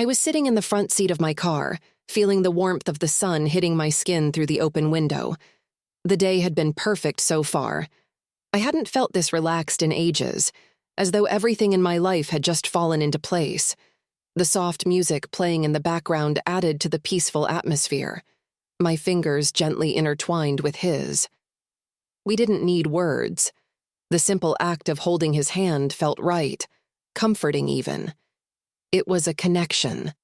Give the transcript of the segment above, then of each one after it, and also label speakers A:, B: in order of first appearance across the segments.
A: I was sitting in the front seat of my car, feeling the warmth of the sun hitting my skin through the open window. The day had been perfect so far. I hadn't felt this relaxed in ages, as though everything in my life had just fallen into place. The soft music playing in the background added to the peaceful atmosphere, my fingers gently intertwined with his. We didn't need words. The simple act of holding his hand felt right, comforting even. It was a connection,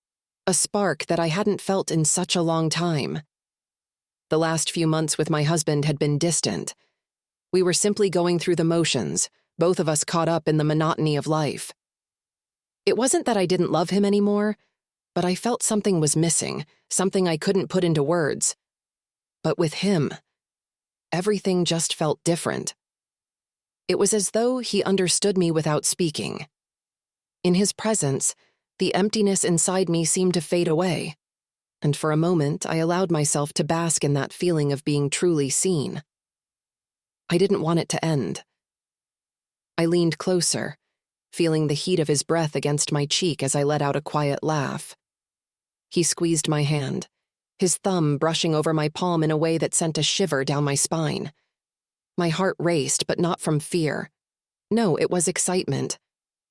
A: a spark that I hadn't felt in such a long time. The last few months with my husband had been distant. We were simply going through the motions, both of us caught up in the monotony of life. It wasn't that I didn't love him anymore, but I felt something was missing, something I couldn't put into words. But with him, everything just felt different. It was as though he understood me without speaking. In his presence, the emptiness inside me seemed to fade away, and for a moment I allowed myself to bask in that feeling of being truly seen. I didn't want it to end. I leaned closer, feeling the heat of his breath against my cheek as I let out a quiet laugh. He squeezed my hand, his thumb brushing over my palm in a way that sent a shiver down my spine. My heart raced, but not from fear. No, it was excitement.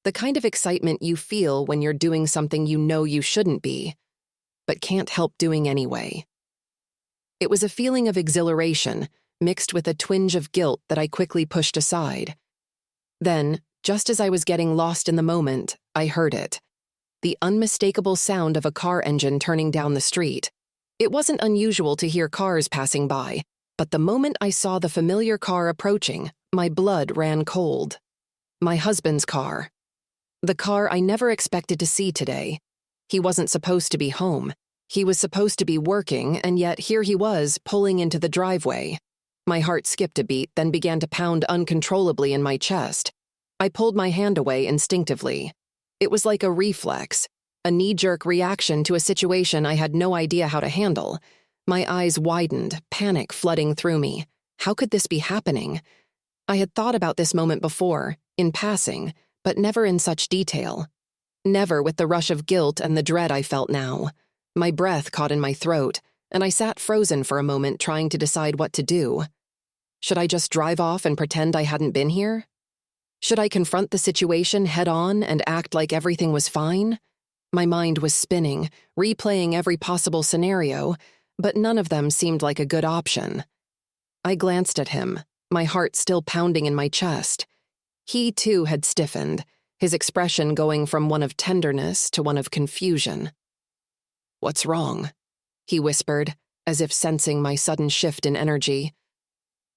A: The kind of excitement you feel when you're doing something you know you shouldn't be, but can't help doing anyway. It was a feeling of exhilaration, mixed with a twinge of guilt that I quickly pushed aside. Then, just as I was getting lost in the moment, I heard it. The unmistakable sound of a car engine turning down the street. It wasn't unusual to hear cars passing by, but the moment I saw the familiar car approaching, my blood ran cold. My husband's car. The car I never expected to see today. He wasn't supposed to be home. He was supposed to be working, and yet here he was, pulling into the driveway. My heart skipped a beat, then began to pound uncontrollably in my chest. I pulled my hand away instinctively. It was like a reflex, a knee-jerk reaction to a situation I had no idea how to handle. My eyes widened, panic flooding through me. How could this be happening? I had thought about this moment before, in passing, but never in such detail. Never with the rush of guilt and the dread I felt now. My breath caught in my throat, and I sat frozen for a moment trying to decide what to do. Should I just drive off and pretend I hadn't been here? Should I confront the situation head-on and act like everything was fine? My mind was spinning, replaying every possible scenario, but none of them seemed like a good option. I glanced at him, my heart still pounding in my chest. He, too, had stiffened, his expression going from one of tenderness to one of confusion. "What's wrong?" he whispered, as if sensing my sudden shift in energy.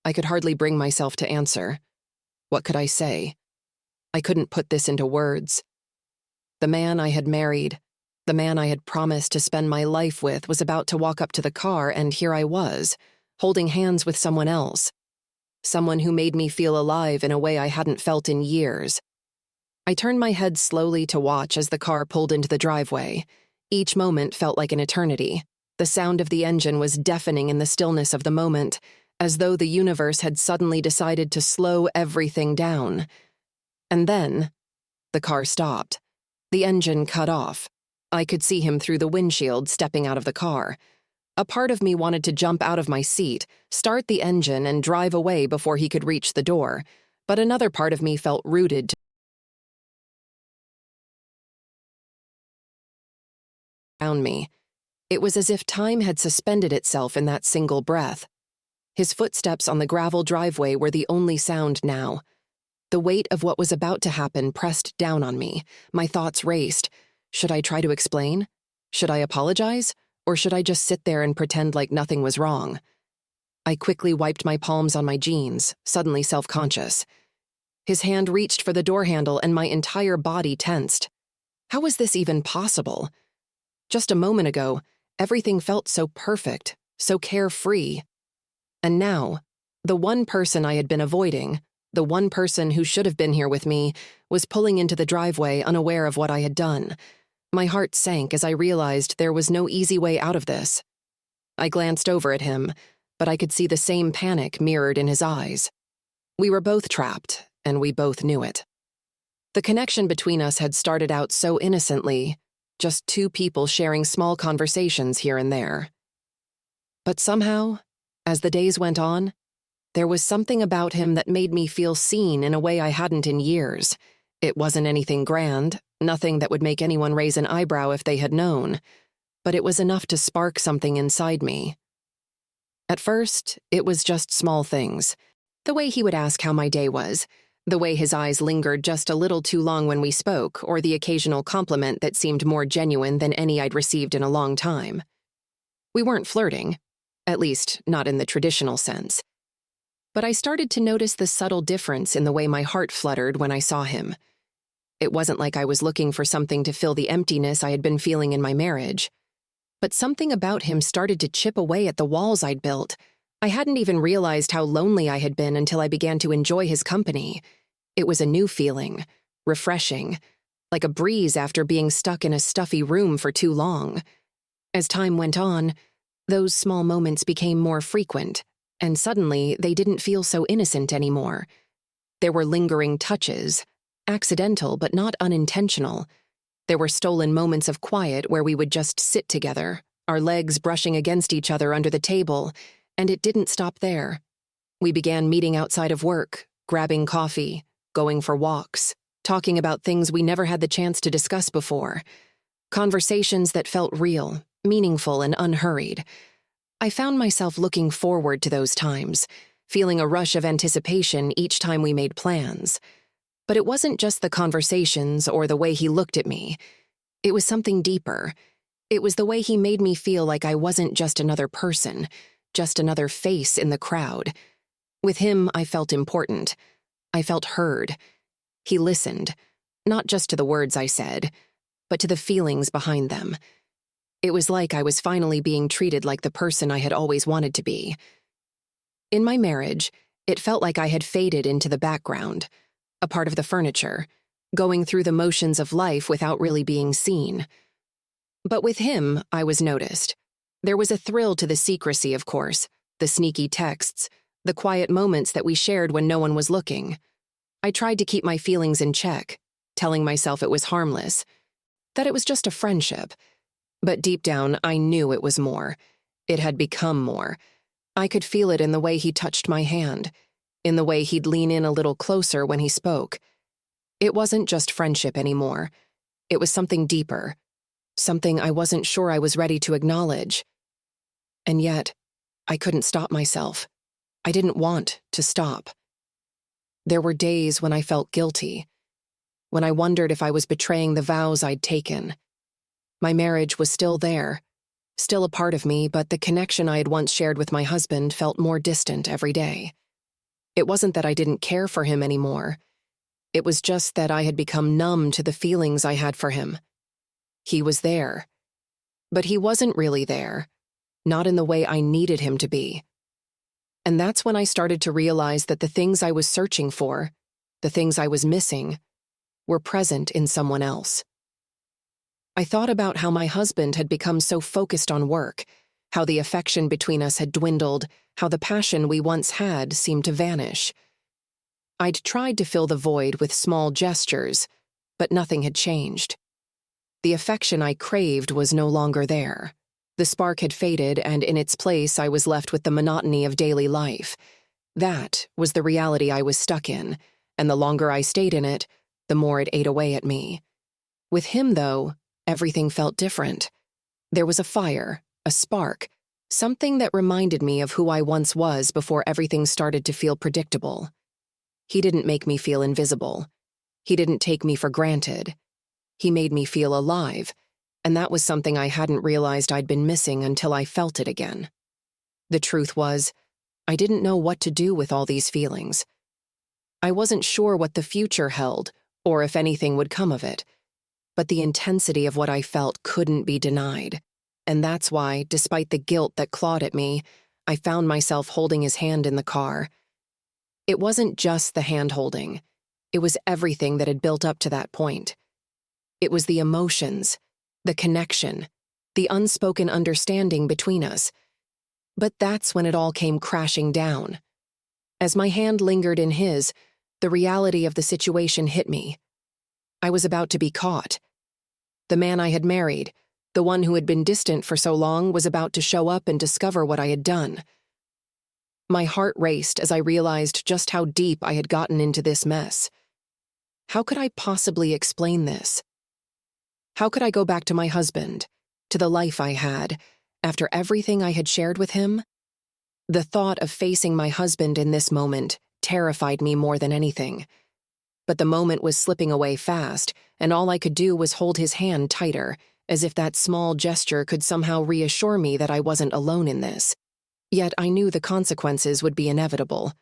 A: I could hardly bring myself to answer. What could I say? I couldn't put this into words. The man I had married, the man I had promised to spend my life with, was about to walk up to the car, and here I was, holding hands with someone else. Someone who made me feel alive in a way I hadn't felt in years. I turned my head slowly to watch as the car pulled into the driveway. Each moment felt like an eternity. The sound of the engine was deafening in the stillness of the moment, as though the universe had suddenly decided to slow everything down. And then, the car stopped. The engine cut off. I could see him through the windshield stepping out of the car. A part of me wanted to jump out of my seat, start the engine, and drive away before he could reach the door, but another part of me felt rooted around me. It was as if time had suspended itself in that single breath. His footsteps on the gravel driveway were the only sound now. The weight of what was about to happen pressed down on me. My thoughts raced. Should I try to explain? Should I apologize? Or should I just sit there and pretend like nothing was wrong? I quickly wiped my palms on my jeans, suddenly self-conscious. His hand reached for the door handle and my entire body tensed. How was this even possible? Just a moment ago, everything felt so perfect, so carefree. And now, the one person I had been avoiding, the one person who should have been here with me, was pulling into the driveway unaware of what I had done. My heart sank as I realized there was no easy way out of this. I glanced over at him, but I could see the same panic mirrored in his eyes. We were both trapped, and we both knew it. The connection between us had started out so innocently, just two people sharing small conversations here and there. But somehow, as the days went on, there was something about him that made me feel seen in a way I hadn't in years. It wasn't anything grand, nothing that would make anyone raise an eyebrow if they had known, but it was enough to spark something inside me. At first, it was just small things. The way he would ask how my day was, the way his eyes lingered just a little too long when we spoke, or the occasional compliment that seemed more genuine than any I'd received in a long time. We weren't flirting, at least not in the traditional sense. But I started to notice the subtle difference in the way my heart fluttered when I saw him. It wasn't like I was looking for something to fill the emptiness I had been feeling in my marriage. But something about him started to chip away at the walls I'd built. I hadn't even realized how lonely I had been until I began to enjoy his company. It was a new feeling, refreshing, like a breeze after being stuck in a stuffy room for too long. As time went on, those small moments became more frequent, and suddenly they didn't feel so innocent anymore. There were lingering touches, accidental but not unintentional. There were stolen moments of quiet where we would just sit together, our legs brushing against each other under the table, and it didn't stop there. We began meeting outside of work, grabbing coffee, going for walks, talking about things we never had the chance to discuss before. Conversations that felt real, meaningful, and unhurried. I found myself looking forward to those times, feeling a rush of anticipation each time we made plans. But it wasn't just the conversations or the way he looked at me. It was something deeper. It was the way he made me feel like I wasn't just another person, just another face in the crowd. With him, I felt important. I felt heard. He listened, not just to the words I said, but to the feelings behind them. It was like I was finally being treated like the person I had always wanted to be. In my marriage, it felt like I had faded into the background, a part of the furniture, going through the motions of life without really being seen. But with him, I was noticed. There was a thrill to the secrecy, of course, the sneaky texts, the quiet moments that we shared when no one was looking. I tried to keep my feelings in check, telling myself it was harmless, that it was just a friendship. But deep down, I knew it was more. It had become more. I could feel it in the way he touched my hand, in the way he'd lean in a little closer when he spoke. It wasn't just friendship anymore. It was something deeper, something I wasn't sure I was ready to acknowledge. And yet, I couldn't stop myself. I didn't want to stop. There were days when I felt guilty, when I wondered if I was betraying the vows I'd taken. My marriage was still there, still a part of me, but the connection I had once shared with my husband felt more distant every day. It wasn't that I didn't care for him anymore. It was just that I had become numb to the feelings I had for him. He was there, but he wasn't really there, not in the way I needed him to be. And that's when I started to realize that the things I was searching for, the things I was missing, were present in someone else. I thought about how my husband had become so focused on work, how the affection between us had dwindled, how the passion we once had seemed to vanish. I'd tried to fill the void with small gestures, but nothing had changed. The affection I craved was no longer there. The spark had faded, and in its place I was left with the monotony of daily life. That was the reality I was stuck in, and the longer I stayed in it, the more it ate away at me. With him, though, everything felt different. There was a fire, a spark, something that reminded me of who I once was before everything started to feel predictable. He didn't make me feel invisible. He didn't take me for granted. He made me feel alive, and that was something I hadn't realized I'd been missing until I felt it again. The truth was, I didn't know what to do with all these feelings. I wasn't sure what the future held, or if anything would come of it. But the intensity of what I felt couldn't be denied. And that's why, despite the guilt that clawed at me, I found myself holding his hand in the car. It wasn't just the hand-holding. It was everything that had built up to that point. It was the emotions, the connection, the unspoken understanding between us. But that's when it all came crashing down. As my hand lingered in his, the reality of the situation hit me. I was about to be caught. The man I had married, the one who had been distant for so long, was about to show up and discover what I had done. My heart raced as I realized just how deep I had gotten into this mess. How could I possibly explain this? How could I go back to my husband, to the life I had, after everything I had shared with him? The thought of facing my husband in this moment terrified me more than anything. But the moment was slipping away fast, and all I could do was hold his hand tighter, as if that small gesture could somehow reassure me that I wasn't alone in this. Yet I knew the consequences would be inevitable.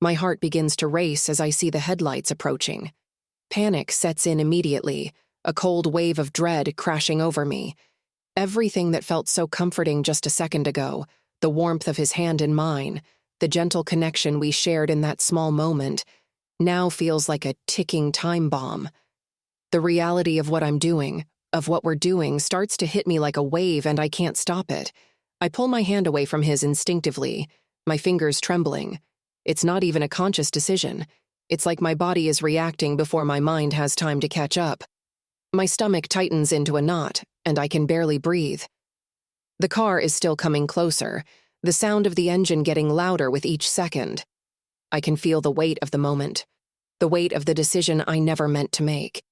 A: My heart begins to race as I see the headlights approaching. Panic sets in immediately, a cold wave of dread crashing over me. Everything that felt so comforting just a second ago, the warmth of his hand in mine, the gentle connection we shared in that small moment, now feels like a ticking time bomb. The reality of what I'm doing, of what we're doing, starts to hit me like a wave, and I can't stop it. I pull my hand away from his instinctively, my fingers trembling. It's not even a conscious decision. It's like my body is reacting before my mind has time to catch up. My stomach tightens into a knot, and I can barely breathe. The car is still coming closer, the sound of the engine getting louder with each second. I can feel the weight of the moment, the weight of the decision I never meant to make.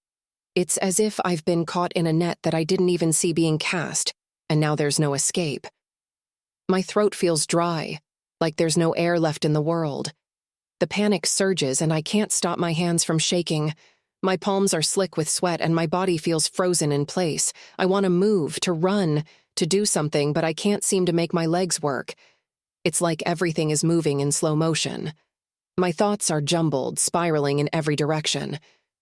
A: It's as if I've been caught in a net that I didn't even see being cast, and now there's no escape. My throat feels dry, like there's no air left in the world. The panic surges, and I can't stop my hands from shaking. My palms are slick with sweat, and my body feels frozen in place. I want to move, to run, to do something, but I can't seem to make my legs work. It's like everything is moving in slow motion. My thoughts are jumbled, spiraling in every direction.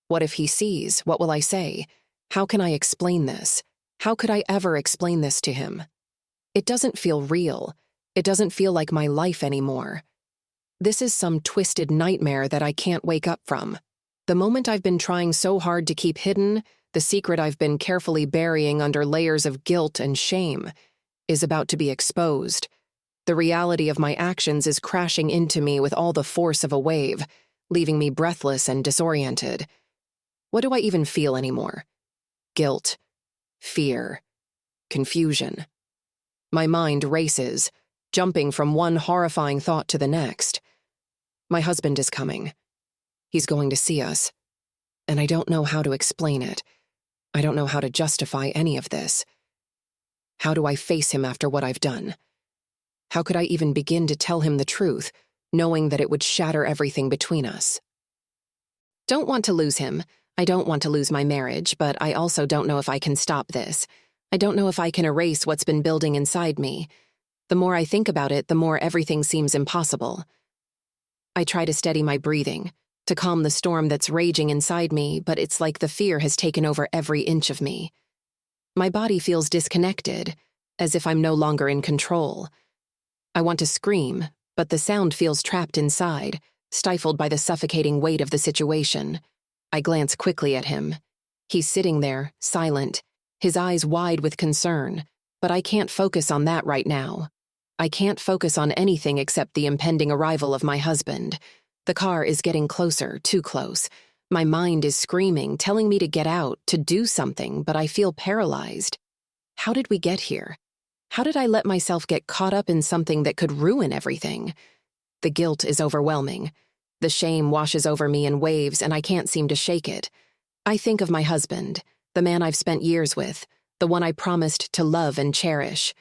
A: What if he sees? What will I say? How can I explain this? How could I ever explain this to him? It doesn't feel real. It doesn't feel like my life anymore. This is some twisted nightmare that I can't wake up from. The moment I've been trying so hard to keep hidden, the secret I've been carefully burying under layers of guilt and shame, is about to be exposed. The reality of my actions is crashing into me with all the force of a wave, leaving me breathless and disoriented. What do I even feel anymore? Guilt, fear, confusion. My mind races, jumping from one horrifying thought to the next. My husband is coming. He's going to see us. And I don't know how to explain it. I don't know how to justify any of this. How do I face him after what I've done? How could I even begin to tell him the truth, knowing that it would shatter everything between us? Don't want to lose him. I don't want to lose my marriage, but I also don't know if I can stop this. I don't know if I can erase what's been building inside me. The more I think about it, the more everything seems impossible. I try to steady my breathing, to calm the storm that's raging inside me, but it's like the fear has taken over every inch of me. My body feels disconnected, as if I'm no longer in control. I want to scream, but the sound feels trapped inside, stifled by the suffocating weight of the situation. I glance quickly at him. He's sitting there, silent, his eyes wide with concern, but I can't focus on that right now. I can't focus on anything except the impending arrival of my husband. The car is getting closer, too close. My mind is screaming, telling me to get out, to do something, but I feel paralyzed. How did we get here? How did I let myself get caught up in something that could ruin everything? The guilt is overwhelming. The shame washes over me in waves, and I can't seem to shake it. I think of my husband, the man I've spent years with, the one I promised to love and cherish.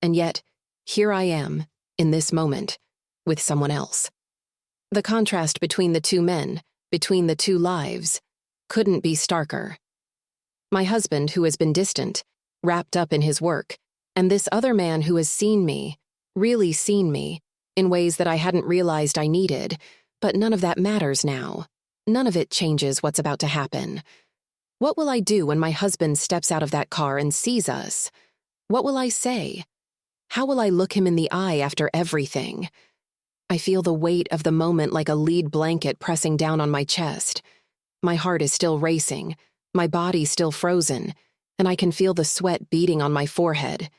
A: And yet, here I am, in this moment, with someone else. The contrast between the two men, between the two lives, couldn't be starker. My husband, who has been distant, wrapped up in his work, and this other man who has seen me, really seen me, in ways that I hadn't realized I needed, but none of that matters now. None of it changes what's about to happen. What will I do when my husband steps out of that car and sees us? What will I say? How will I look him in the eye after everything? I feel the weight of the moment like a lead blanket pressing down on my chest. My heart is still racing, my body still frozen, and I can feel the sweat beating on my forehead.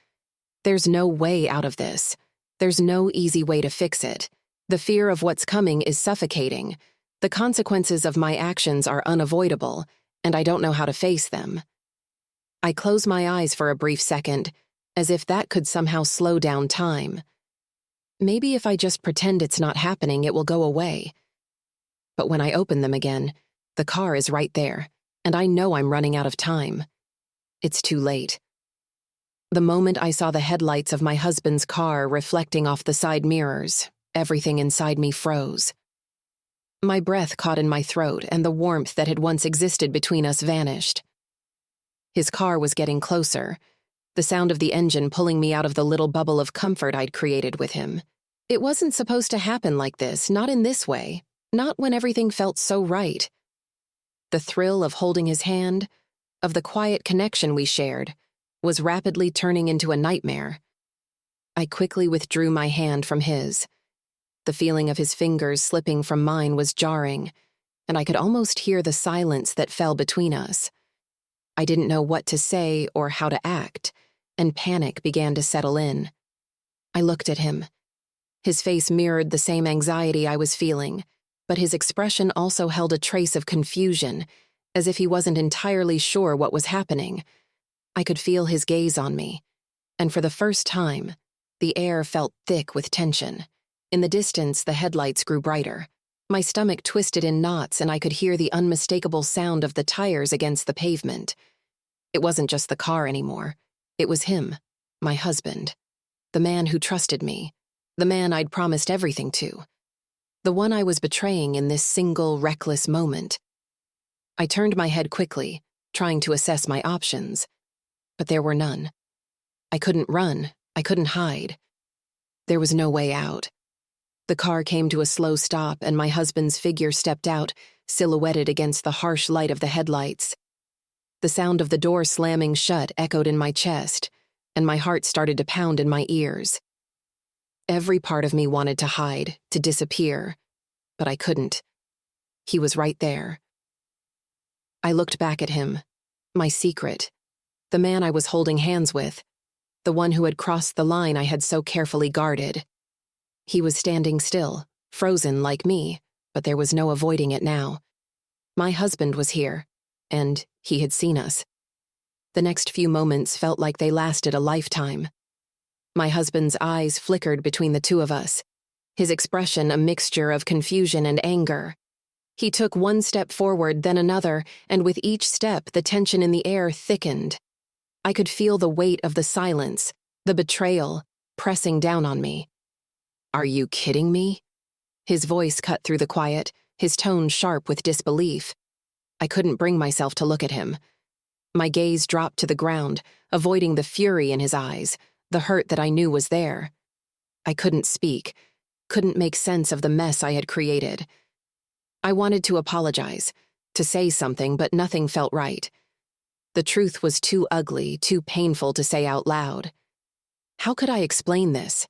A: There's no way out of this. There's no easy way to fix it. The fear of what's coming is suffocating. The consequences of my actions are unavoidable, and I don't know how to face them. I close my eyes for a brief second, as if that could somehow slow down time. Maybe if I just pretend it's not happening, it will go away. But when I open them again, the car is right there, and I know I'm running out of time. It's too late. The moment I saw the headlights of my husband's car reflecting off the side mirrors, everything inside me froze. My breath caught in my throat, and the warmth that had once existed between us vanished. His car was getting closer, the sound of the engine pulling me out of the little bubble of comfort I'd created with him. It wasn't supposed to happen like this, not in this way, not when everything felt so right. The thrill of holding his hand, of the quiet connection we shared, was rapidly turning into a nightmare. I quickly withdrew my hand from his. The feeling of his fingers slipping from mine was jarring, and I could almost hear the silence that fell between us. I didn't know what to say or how to act, and panic began to settle in. I looked at him. His face mirrored the same anxiety I was feeling, but his expression also held a trace of confusion, as if he wasn't entirely sure what was happening. I could feel his gaze on me, and for the first time, the air felt thick with tension. In the distance, the headlights grew brighter. My stomach twisted in knots, and I could hear the unmistakable sound of the tires against the pavement. It wasn't just the car anymore. It was him, my husband, the man who trusted me, the man I'd promised everything to, the one I was betraying in this single, reckless moment. I turned my head quickly, trying to assess my options, but there were none. I couldn't run. I couldn't hide. There was no way out. The car came to a slow stop, and my husband's figure stepped out, silhouetted against the harsh light of the headlights. The sound of the door slamming shut echoed in my chest, and my heart started to pound in my ears. Every part of me wanted to hide, to disappear, but I couldn't. He was right there. I looked back at him, my secret, the man I was holding hands with, the one who had crossed the line I had so carefully guarded. He was standing still, frozen like me, but there was no avoiding it now. My husband was here, and he had seen us. The next few moments felt like they lasted a lifetime. My husband's eyes flickered between the two of us, his expression a mixture of confusion and anger. He took one step forward, then another, and with each step the tension in the air thickened. I could feel the weight of the silence, the betrayal, pressing down on me. "Are you kidding me?" His voice cut through the quiet, his tone sharp with disbelief. I couldn't bring myself to look at him. My gaze dropped to the ground, avoiding the fury in his eyes, the hurt that I knew was there. I couldn't speak, couldn't make sense of the mess I had created. I wanted to apologize, to say something, but nothing felt right. The truth was too ugly, too painful to say out loud. How could I explain this?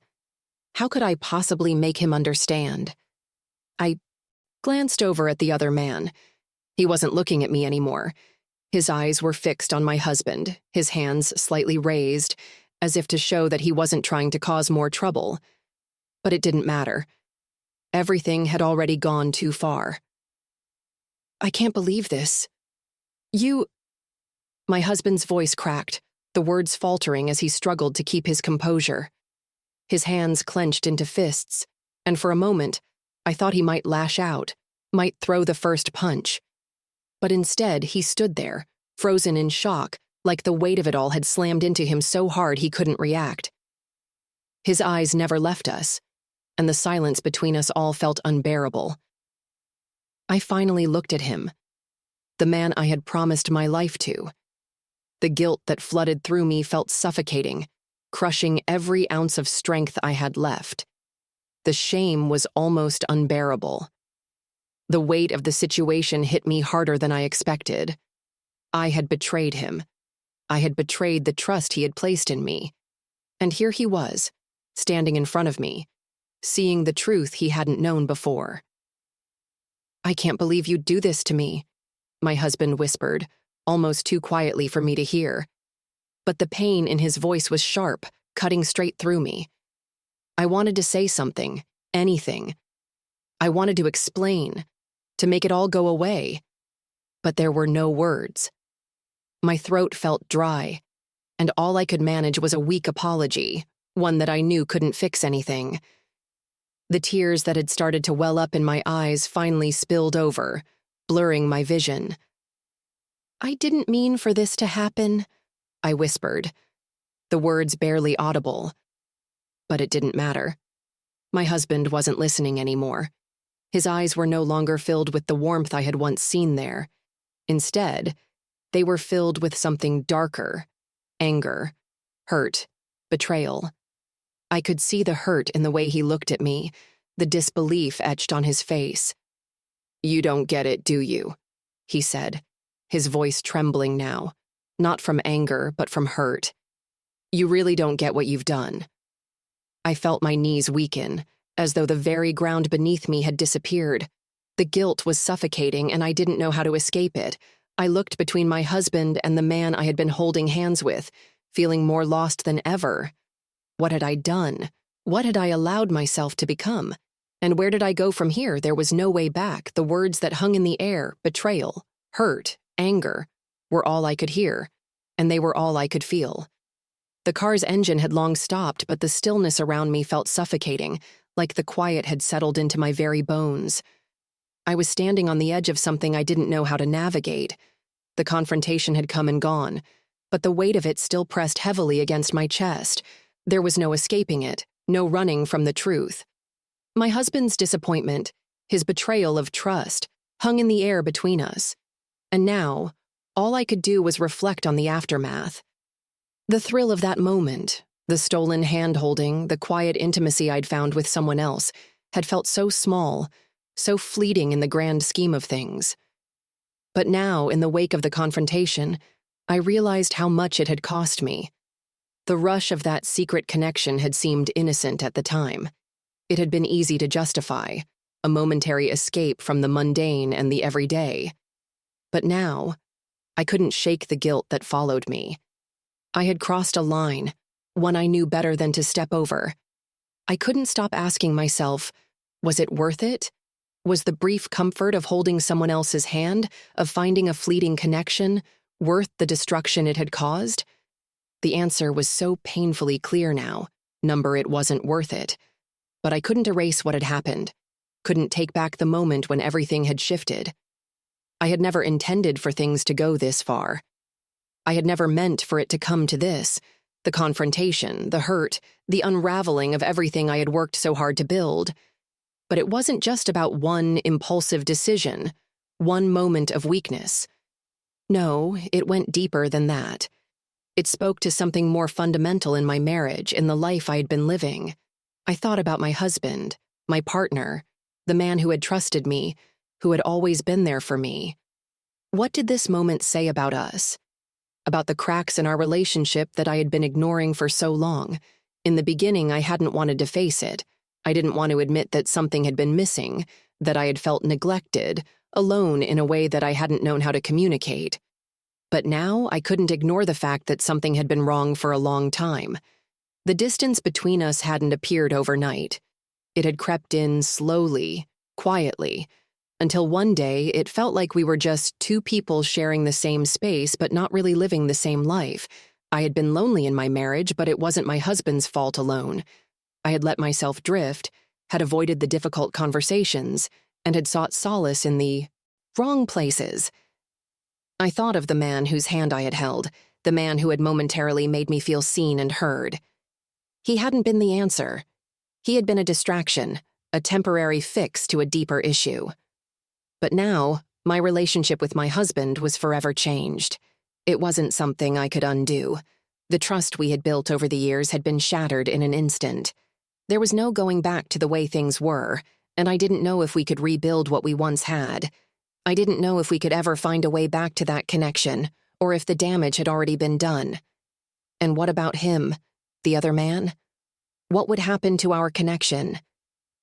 A: How could I possibly make him understand? I glanced over at the other man. He wasn't looking at me anymore. His eyes were fixed on my husband, his hands slightly raised, as if to show that he wasn't trying to cause more trouble. But it didn't matter. Everything had already gone too far. "I can't believe this. You—" My husband's voice cracked, the words faltering as he struggled to keep his composure. His hands clenched into fists, and for a moment, I thought he might lash out, might throw the first punch. But instead, he stood there, frozen in shock, like the weight of it all had slammed into him so hard he couldn't react. His eyes never left us, and the silence between us all felt unbearable. I finally looked at him, the man I had promised my life to. The guilt that flooded through me felt suffocating, crushing every ounce of strength I had left. The shame was almost unbearable. The weight of the situation hit me harder than I expected. I had betrayed him. I had betrayed the trust he had placed in me. And here he was, standing in front of me, seeing the truth he hadn't known before. "I can't believe you'd do this to me," my husband whispered, almost too quietly for me to hear. But the pain in his voice was sharp, cutting straight through me. I wanted to say something, anything. I wanted to explain, to make it all go away. But there were no words. My throat felt dry, and all I could manage was a weak apology, one that I knew couldn't fix anything. The tears that had started to well up in my eyes finally spilled over, blurring my vision. "I didn't mean for this to happen," I whispered, the words barely audible. But it didn't matter. My husband wasn't listening anymore. His eyes were no longer filled with the warmth I had once seen there. Instead, they were filled with something darker: anger, hurt, betrayal. I could see the hurt in the way he looked at me, the disbelief etched on his face. "You don't get it, do you?" he said, his voice trembling now, not from anger, but from hurt. "You really don't get what you've done." I felt my knees weaken, as though the very ground beneath me had disappeared. The guilt was suffocating, and I didn't know how to escape it. I looked between my husband and the man I had been holding hands with, feeling more lost than ever. What had I done? What had I allowed myself to become? And where did I go from here? There was no way back. The words that hung in the air, betrayal, hurt, anger, were all I could hear, and they were all I could feel. The car's engine had long stopped, but the stillness around me felt suffocating, like the quiet had settled into my very bones. I was standing on the edge of something I didn't know how to navigate. The confrontation had come and gone, but the weight of it still pressed heavily against my chest. There was no escaping it, no running from the truth. My husband's disappointment, his betrayal of trust, hung in the air between us. And now, all I could do was reflect on the aftermath. The thrill of that moment, the stolen hand-holding, the quiet intimacy I'd found with someone else, had felt so small, so fleeting in the grand scheme of things. But now, in the wake of the confrontation, I realized how much it had cost me. The rush of that secret connection had seemed innocent at the time. It had been easy to justify, a momentary escape from the mundane and the everyday. But now, I couldn't shake the guilt that followed me. I had crossed a line, one I knew better than to step over. I couldn't stop asking myself, was it worth it? Was the brief comfort of holding someone else's hand, of finding a fleeting connection, worth the destruction it had caused? The answer was so painfully clear now. It wasn't worth it. But I couldn't erase what had happened, couldn't take back the moment when everything had shifted. I had never intended for things to go this far. I had never meant for it to come to this, the confrontation, the hurt, the unraveling of everything I had worked so hard to build. But it wasn't just about one impulsive decision, one moment of weakness. No, it went deeper than that. It spoke to something more fundamental in my marriage, in the life I had been living. I thought about my husband, my partner, the man who had trusted me, who had always been there for me. What did this moment say about us? About the cracks in our relationship that I had been ignoring for so long. In the beginning, I hadn't wanted to face it. I didn't want to admit that something had been missing, that I had felt neglected, alone in a way that I hadn't known how to communicate. But now I couldn't ignore the fact that something had been wrong for a long time. The distance between us hadn't appeared overnight. It had crept in slowly, quietly, until one day it felt like we were just two people sharing the same space but not really living the same life. I had been lonely in my marriage, but it wasn't my husband's fault alone. I had let myself drift, had avoided the difficult conversations, and had sought solace in the wrong places. I thought of the man whose hand I had held, the man who had momentarily made me feel seen and heard. He hadn't been the answer. He had been a distraction, a temporary fix to a deeper issue. But now, my relationship with my husband was forever changed. It wasn't something I could undo. The trust we had built over the years had been shattered in an instant. There was no going back to the way things were, and I didn't know if we could rebuild what we once had. I didn't know if we could ever find a way back to that connection, or if the damage had already been done. And what about him, the other man? What would happen to our connection?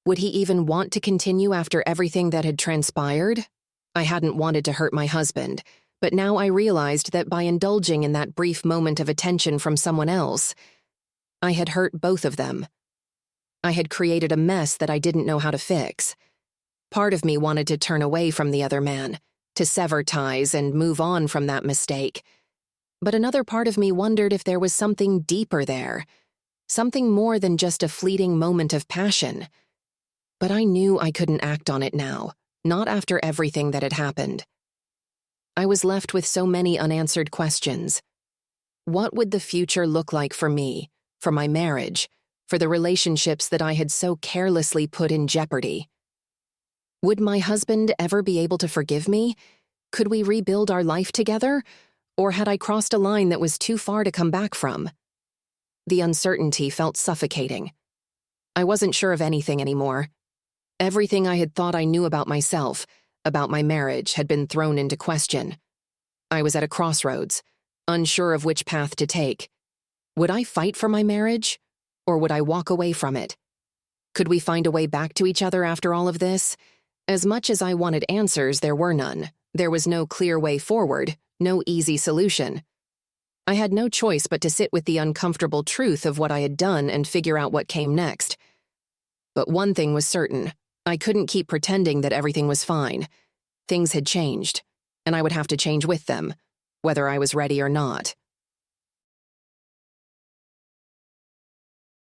A: Would he even want to continue after everything that had transpired? I hadn't wanted to hurt my husband, but now I realized that by indulging in that brief moment of attention from someone else, I had hurt both of them. I had created a mess that I didn't know how to fix. Part of me wanted to turn away from the other man, to sever ties and move on from that mistake. But another part of me wondered if there was something deeper there, something more than just a fleeting moment of passion. But I knew I couldn't act on it now, not after everything that had happened. I was left with so many unanswered questions. What would the future look like for me, for my marriage, for the relationships that I had so carelessly put in jeopardy? Would my husband ever be able to forgive me? Could we rebuild our life together? Or had I crossed a line that was too far to come back from? The uncertainty felt suffocating. I wasn't sure of anything anymore. Everything I had thought I knew about myself, about my marriage, had been thrown into question. I was at a crossroads, unsure of which path to take. Would I fight for my marriage, or would I walk away from it? Could we find a way back to each other after all of this? As much as I wanted answers, there were none. There was no clear way forward, no easy solution. I had no choice but to sit with the uncomfortable truth of what I had done and figure out what came next. But one thing was certain. I couldn't keep pretending that everything was fine. Things had changed, and I would have to change with them, whether I was ready or not.